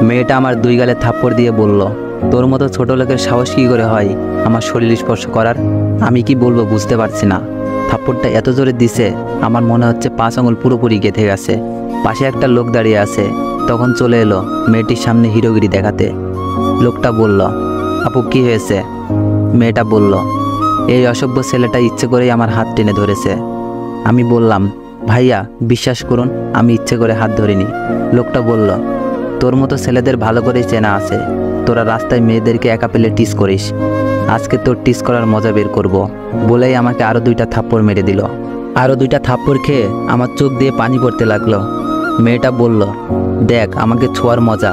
মেয়েটা আমার দুই গালে থাপ্পড় দিয়ে বলল, তোর মতো ছোট লোকের সাহস কী করে হয় আমার শরীর স্পর্শ করার? আমি কি বলবো বুঝতে পারছি না। থাপ্পড়টা এত জোরে দিছে আমার মনে হচ্ছে 5 আঙুল পুরোপুরি গেঁথে গেছে। পাশে একটা লোক দাঁড়িয়ে আছে, তখন চলে এলো মেয়েটির সামনে হিরোগিরি দেখাতে। লোকটা বলল, আপু কি হয়েছে? মেয়েটা বলল, এই অসভ্য ছেলেটা ইচ্ছে করেই আমার হাত টেনে ধরেছে। আমি বললাম, ভাইয়া বিশ্বাস করুন আমি ইচ্ছে করে হাত ধরিনি। লোকটা বলল, তোর মতো ছেলেদের ভালো করেই চেনা আছে, তোরা রাস্তায় মেয়েদেরকে একা পেলে টিস করিস, আজকে তোর টিস করার মজা বের করব। বলেই আমাকে আরও 2টা থাপ্পড় মেরে দিল। আরও 2টা থাপ্পড় খেয়ে আমার চোখ দিয়ে পানি পড়তে লাগলো। মেয়েটা বলল, দেখ আমাকে ছোঁয়ার মজা,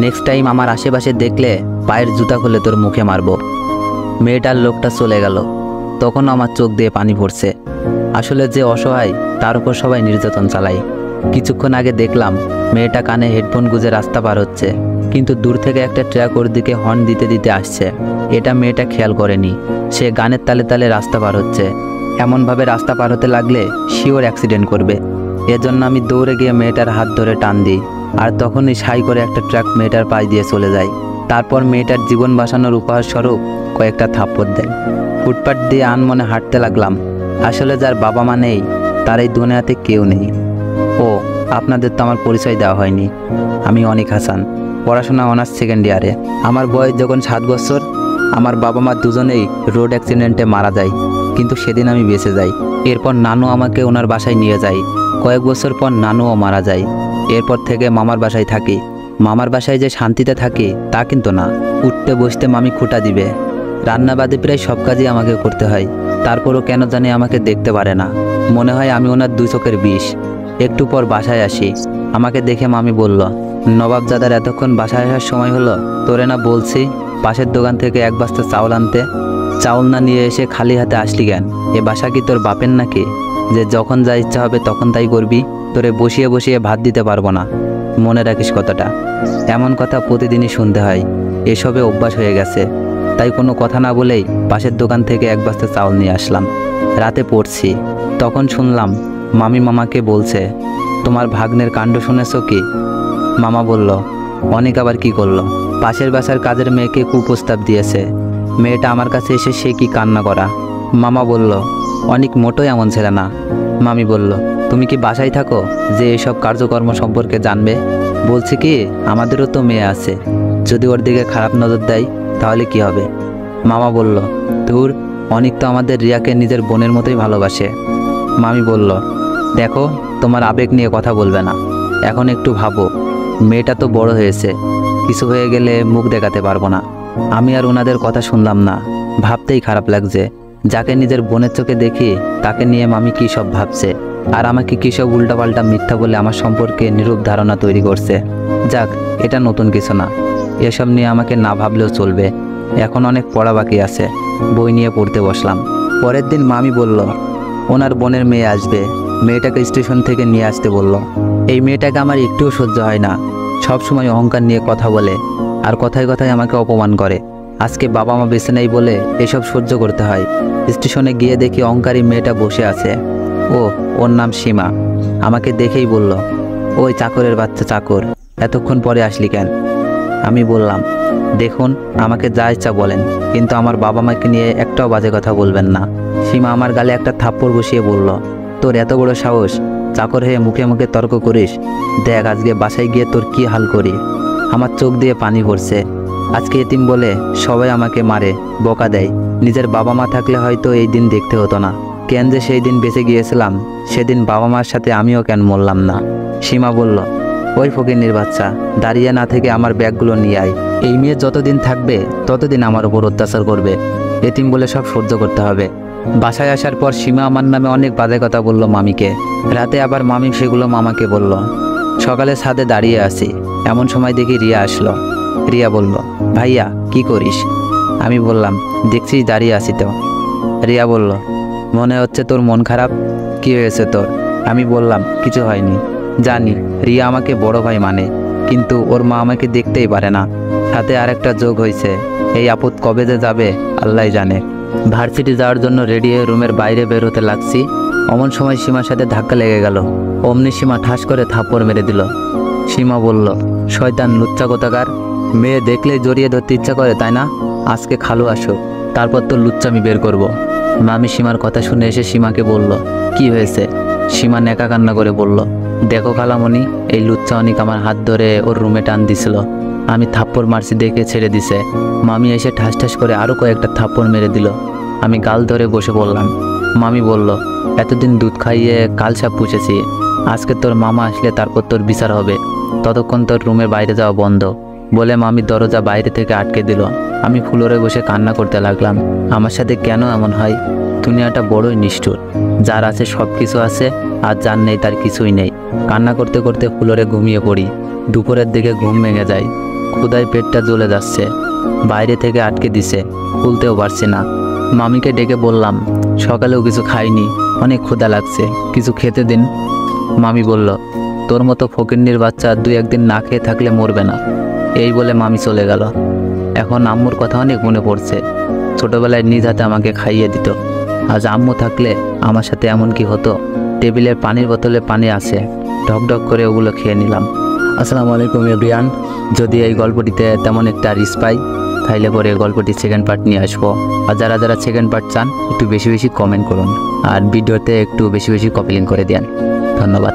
নেক্সট টাইম আমার আশেপাশে দেখলে পায়ের জুতা খুলে তোর মুখে মারব। মেয়েটার লোকটা চলে গেল। তখন আমার চোখ দিয়ে পানি পড়ছে। আসলে যে অসহায় তার উপর সবাই নির্যাতন চালায়। কিছুক্ষণ আগে দেখলাম মেয়েটা কানে হেডফোন গুঁজে রাস্তা পার হচ্ছে, কিন্তু দূর থেকে একটা ট্রাক ওর দিকে হর্ন দিতে দিতে আসছে। এটা মেয়েটা খেয়াল করেনি। সে গানের তালে তালে রাস্তা পার হচ্ছে। এমনভাবে রাস্তা পার হতে লাগলে শিওর অ্যাক্সিডেন্ট করবে। এজন্য আমি দৌড়ে গিয়ে মেয়েটার হাত ধরে টান দিই, আর তখনই সাই করে একটা ট্রাক মেয়েটার পাশ দিয়ে চলে যায়। তারপর মেয়েটার জীবন বাঁচানোর উপহার স্বরূপ কয়েকটা থাপ্পড় দেয়। ফুটপাত দিয়ে আনমনে হাঁটতে লাগলাম। আসলে যার বাবা মা নেই তার এই দুনিয়াতে কেউ নেই। ও আপনাদের তো আমার পরিচয় দেওয়া হয়নি। আমি অনিক হাসান, পড়াশোনা অনার্স সেকেন্ড ইয়ারে। আমার বয়স যখন 7 বছর, আমার বাবা মা দুজনেই রোড অ্যাক্সিডেন্টে মারা যায়, কিন্তু সেদিন আমি বেঁচে যাই। এরপর নানু আমাকে ওনার বাসায় নিয়ে যায়। কয়েক বছর পর নানুও মারা যায়। এরপর থেকে মামার বাসায় থাকি। মামার বাসায় যে শান্তিতে থাকি তা কিন্তু না। উঠতে বসতে মামি খুঁটা দিবে, রান্নাবাদে প্রায় সব কাজই আমাকে করতে হয়। তারপরও কেন জানি আমাকে দেখতে পারে না। মনে হয় আমি ওনার 2 চোখের বিষ। একটু পর বাসায় আসি। আমাকে দেখে মামি বলল, নবাবজাদার এতক্ষণ বাসায় আসার সময় হলো? তোরে না বলছি পাশের দোকান থেকে 1 বস্তা চাউল আনতে? চাউল না নিয়ে এসে খালি হাতে আসলি কেন? এ বাসা কি তোর বাপের নাকি যে যখন যা ইচ্ছা হবে তখন তাই করবি? তোরে বসিয়ে বসিয়ে ভাত দিতে পারবো না, মনে রাখিস কথাটা। এমন কথা প্রতিদিনই শুনতে হয়। এসবে অভ্যাস হয়ে গেছে। তাই কোনো কথা না বলেই পাশের দোকান থেকে 1 বস্তা চাউল নিয়ে আসলাম। রাতে পড়ছি, তখন শুনলাম মামি মামাকে বলছে, তোমার ভাগ্নের কাণ্ড শুনেছো কি? মামা বলল, অনেক আবার কি করলো? পাশের বাসার কাজের মেয়েকে কুপ্রস্তাব দিয়েছে। মেয়েটা আমার কাছে এসে সে কি কান্না করা। মামা বলল, অনেক মোটোই এমন ছেলে না। মামি বলল, তুমি কি বাসায় থাকো যে এসব কার্যকর্ম সম্পর্কে জানবে? বলছি কি, আমাদেরও তো মেয়ে আছে, যদি ওর দিকে খারাপ নজর দেয় তাহলে কি হবে? মামা বলল, ধুর, অনেক তো আমাদের রিয়াকে নিজের বোনের মতোই ভালোবাসে। মামি বলল, দেখো তোমার আবেগ নিয়ে কথা বলবে না, এখন একটু ভাবো। মেয়েটা তো বড় হয়েছে, কিছু হয়ে গেলে মুখ দেখাতে পারবো না। আমি আর ওনাদের কথা শুনলাম না। ভাবতেই খারাপ লাগছে, যাকে নিজের বোনের চোখে দেখি তাকে নিয়ে মামি কী সব ভাবছে, আর আমাকে কী সব উল্টাপাল্টা মিথ্যা বলে আমার সম্পর্কে নিরূপ ধারণা তৈরি করছে। যাক, এটা নতুন কিছু না, এসব নিয়ে আমাকে না ভাবলেও চলবে। এখন অনেক পড়া বাকি আছে, বই নিয়ে পড়তে বসলাম। পরের দিন মামি বলল, ওনার বোনের মেয়ে আসবে, মেয়েটাকে স্টেশন থেকে নিয়ে আসতে বলল। এই মেয়েটাকে আমার একটুও সহ্য হয় না। সব সময় অহংকার নিয়ে কথা বলে, আর কথায় কথায় আমাকে অপমান করে। আজকে বাবা মা বেঁচে নেই বলে এসব সহ্য করতে হয়। স্টেশনে গিয়ে দেখি অহংকারী মেয়েটা বসে আছে। ওর নাম সীমা। আমাকে দেখেই বলল, ওই চাকরের বাচ্চা চাকর, এতক্ষণ পরে আসলি কেন? আমি বললাম, দেখুন আমাকে যা ইচ্ছা বলেন, কিন্তু আমার বাবা মাকে নিয়ে একটাও বাজে কথা বলবেন না। সীমা আমার গালে একটা থাপ্পড় বসিয়ে বলল, তোর এত বড় সাহস, চাকর হয়ে মুখে মুখে তর্ক করিস? দেখ আজকে বাসায় গিয়ে তোর কি হাল করি। আমার চোখ দিয়ে পানি পড়ছে। আজকে এতিম বলে সবাই আমাকে মারে, বকা দেয়। নিজের বাবা মা থাকলে হয়তো এই দিন দেখতে হতো না। কেন যে সেই দিন বেঁচে গিয়েছিলাম, সেদিন বাবা মার সাথে আমিও কেন মরলাম না? সীমা বলল, ওই ফকিন্নির বাচ্চা, দাঁড়িয়ে না থেকে আমার ব্যাগগুলো নিয়ে আয়। এই মেয়ে যতদিন থাকবে ততদিন আমার উপর অত্যাচার করবে। এতিম বলে সব সহ্য করতে হবে। বাসায় আসার পর সীমা আমার নামে অনেক বাজে কথা বলল মামিকে। রাতে আবার মামি সেগুলো মামাকে বলল। সকালে ছাদে দাঁড়িয়ে আছি, এমন সময় দেখি রিয়া আসলো। রিয়া বলল, ভাইয়া কি করিস? আমি বললাম, দেখছিস দাঁড়িয়ে আছি তো। রিয়া বলল, মনে হচ্ছে তোর মন খারাপ, কি হয়েছে তোর? আমি বললাম, কিছু হয়নি। জানি রিয়া আমাকে বড় ভাই মানে, কিন্তু ওর মা আমাকে দেখতেই পারে না। সাথে আরেকটা যোগ হয়েছে, এই আপদ কবে যে যাবে আল্লাহ জানে। ভার্সিটি যাওয়ার জন্য রেডি হয়ে রুমের বাইরে বের হতে লাগছি, অমন সময় সীমার সাথে ধাক্কা লেগে গেল। অমনি সীমা ঠাস করে থাপ্পড় মেরে দিল। সীমা বলল, শয়তান লুচ্চা কোথাকার, মেয়ে দেখলেই জড়িয়ে ধরতে ইচ্ছা করে তাই না? আজকে খালু আসো, তারপর তো লুচ্চামি বের করব। মামি সীমার কথা শুনে এসে সীমাকে বলল, কি হয়েছে? সীমা নেকা কান্না করে বলল, দেখো খালামণি, এই লুচ্চা অনেক আমার হাত ধরে ওর রুমে টান দিছিল। আমি থাপ্পড় মারছি দেখে ছেড়ে দিছে। মামি এসে ঠাস ঠাস করে আরও কয়েকটা থাপ্পড় মেরে দিল। আমি গাল ধরে বসে পড়লাম। মামি বলল, এতদিন দুধ খাইয়ে কালসাপ পুষেছি, আজকে তোর মামা আসলে তারপর তোর বিচার হবে, ততক্ষণ তোর রুমের বাইরে যাওয়া বন্ধ, বলে মামি দরজা বাইরে থেকে আটকে দিল। আমি ফ্লোরে বসে কান্না করতে লাগলাম। আমার সাথে কেন এমন হয়? দুনিয়াটা বড়ই নিষ্ঠুর, যার আছে সব কিছু আছে আর যার নেই তার কিছুই নেই। কান্না করতে করতে ফ্লোরে ঘুমিয়ে পড়ি। দুপুরের দিকে ঘুম ভেঙে যায়। ক্ষুধায় পেটটা জ্বলে যাচ্ছে, বাইরে থেকে আটকে দিছে, খুলতেও পারছি না। মামিকে ডেকে বললাম, সকালেও কিছু খাইনি, অনেক ক্ষুধা লাগছে, কিছু খেতে দিন। মামি বলল, তোর মতো ফকিন্নির বাচ্চা 2-1 দিন না খেয়ে থাকলে মরবে না। এই বলে মামি চলে গেল। এখন আম্মুর কথা অনেক মনে পড়ছে। ছোটবেলায় নিজ হাতে আমাকে খাইয়ে দিত। আজ আম্মু থাকলে আমার সাথে এমন কি হতো? টেবিলের পানির বোতলে পানি আছে, ঢক ঢক করে ওগুলো খেয়ে নিলাম। আসসালামু আলাইকুম এভরিওয়ান। যদি এই গল্পটিতে তেমন একটা রিস পাই, তাইলে পরে গল্পটির সেকেন্ড পার্ট নিয়ে আসবো। আর যারা যারা সেকেন্ড পার্ট চান, একটু বেশি বেশি কমেন্ট করুন আর ভিডিওতে একটু বেশি বেশি কপি লিঙ্ক করে দেন। ধন্যবাদ।